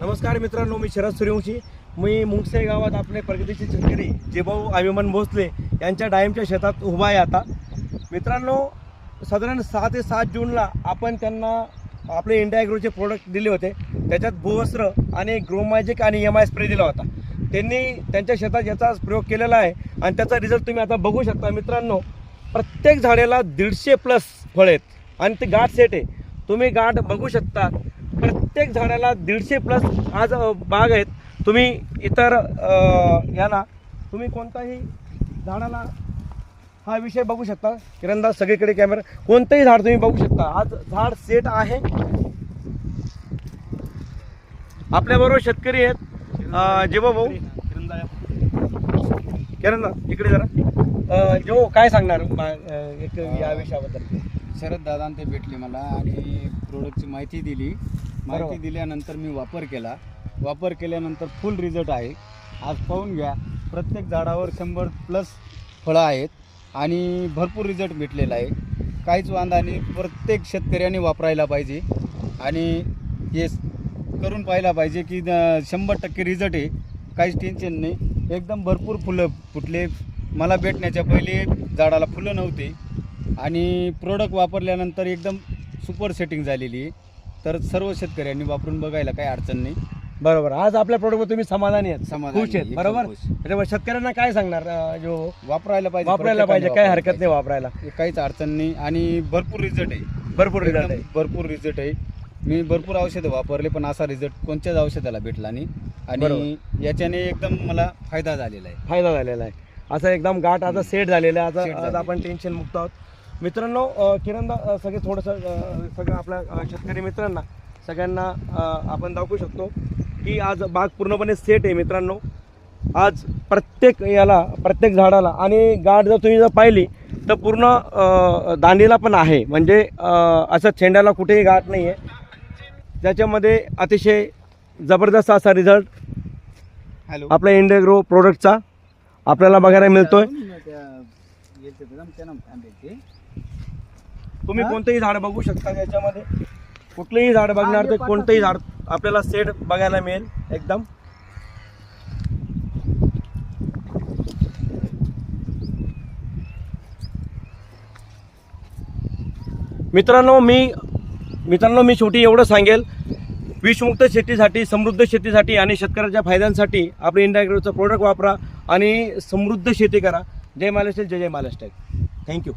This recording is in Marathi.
नमस्कार मित्रांनो, मी शरद सूर्यवंशी. मी मुंगसे गावात आपले प्रगतीचे शेतकरी जेभाऊ अभिमन भोसले यांच्या डाळिंबच्या शेतात उभा आहे. आता मित्रांनो, साधारण 6 ते 7 जूनला आपण त्यांना आपले इंडिया ॲग्रोचे प्रोडक्ट दिले होते. त्याच्यात भूवस्त्र आणि ग्रोमॅजिक आणि MI स्प्रे दिला होता. त्यांनी त्यांच्या शेतात याचा प्रयोग केलेला आहे आणि त्याचा रिझल्ट तुम्ही आता बघू शकता. मित्रांनो, प्रत्येक झाडाला 150+ फळ आहेत आणि ते गाठ सेट आहे. तुम्ही गाठ बघू शकता. प्रत्येक झाडाला 150+ आज बाग आहेत. तुम्ही इतर याला तुम्ही कोणताही झाडाला हा विषय बघू शकता. किरणदा सगळीकडे कॅमेरा, कोणतंही झाड तुम्ही बघू शकता. आज झाड सेट आहे. आपल्याबरोबर शेतकरी आहेत जेव्हा भाऊ किरणदा इकडे जरा जो काय सांगणार एक या विषयाबद्दल. शरद दादा ते भेटले मला आणि प्रोडक्टची माहिती दिल्यानंतर मी वापर केल्यानंतर फुल रिझल्ट आहे. आज पाहून घ्या, प्रत्येक झाडावर 100+ फळं आहेत आणि भरपूर रिझल्ट भेटलेला आहे. काहीच वांधा नाही. प्रत्येक शेतकऱ्याने वापरायला पाहिजे आणि हे करून पाहायला पाहिजे की 100% रिझल्ट आहे. काहीच टेन्शन नाही. एकदम भरपूर फुलं फुटले. मला भेटण्याच्या पहिले झाडाला फुलं नव्हते आणि प्रोडक्ट वापरल्यानंतर एकदम सुपर सेटिंग झालेली आहे. तर सर्व शेतकऱ्यांनी वापरून बघायला काही अडचण नाही. बरोबर. आज आपल्या प्रोडक्टवर तुम्ही समाधानी आहेत, खुश आहेत. बरोबर. खुश. त्याच्यामुळे शेतकऱ्यांना काय सांगणार जो वापरायला पाहिजे काही हरकत नाही वापरायला. काहीच अडचण नाही आणि भरपूर रिझल्ट आहे. भरपूर रिझल्ट आहे. मी भरपूर औषधं वापरले पण असा रिझल्ट कोणत्याच औषधाला भेटला नाही आणि याच्याने एकदम मला फायदा झालेला आहे. असं एकदम गाठ आता सेट झालेला आहे. आज आपण टेन्शन मुक्त आहोत. मित्रांनो, किरणदा सगळे थोडंसं सगळं आपल्या शेतकरी मित्रांना सगळ्यांना आपण दाखवू शकतो की आज बाग पूर्णपणे सेट आहे. मित्रांनो, आज प्रत्येक झाडाला आणि गाठ जर तुम्ही पाहिली तर पूर्ण दांडीला पण आहे. म्हणजे असं छेंड्याला कुठेही गाठ नाही आहे. त्याच्यामध्ये अतिशय जबरदस्त असा रिझल्ट आपल्या इंडिया ॲग्रो प्रोडक्टचा आपल्याला बघायला मिळतोय. तुम्ही कोणतेही झाड बघू शकता. त्याच्यामध्ये कुठलेही झाड बघणार तर कोणतेही झाड आपल्याला सेट बघायला मिळेल एकदम. मित्रांनो, मी शेवटी एवढं सांगेल, विषमुक्त शेतीसाठी, समृद्ध शेतीसाठी आणि शेतकऱ्याच्या फायद्यांसाठी आपले इंडिया ॲग्रोचं प्रोडक्ट वापरा आणि समृद्ध शेती करा. जय महाराष्ट्र, जय महाराष्ट्र. थँक्यू.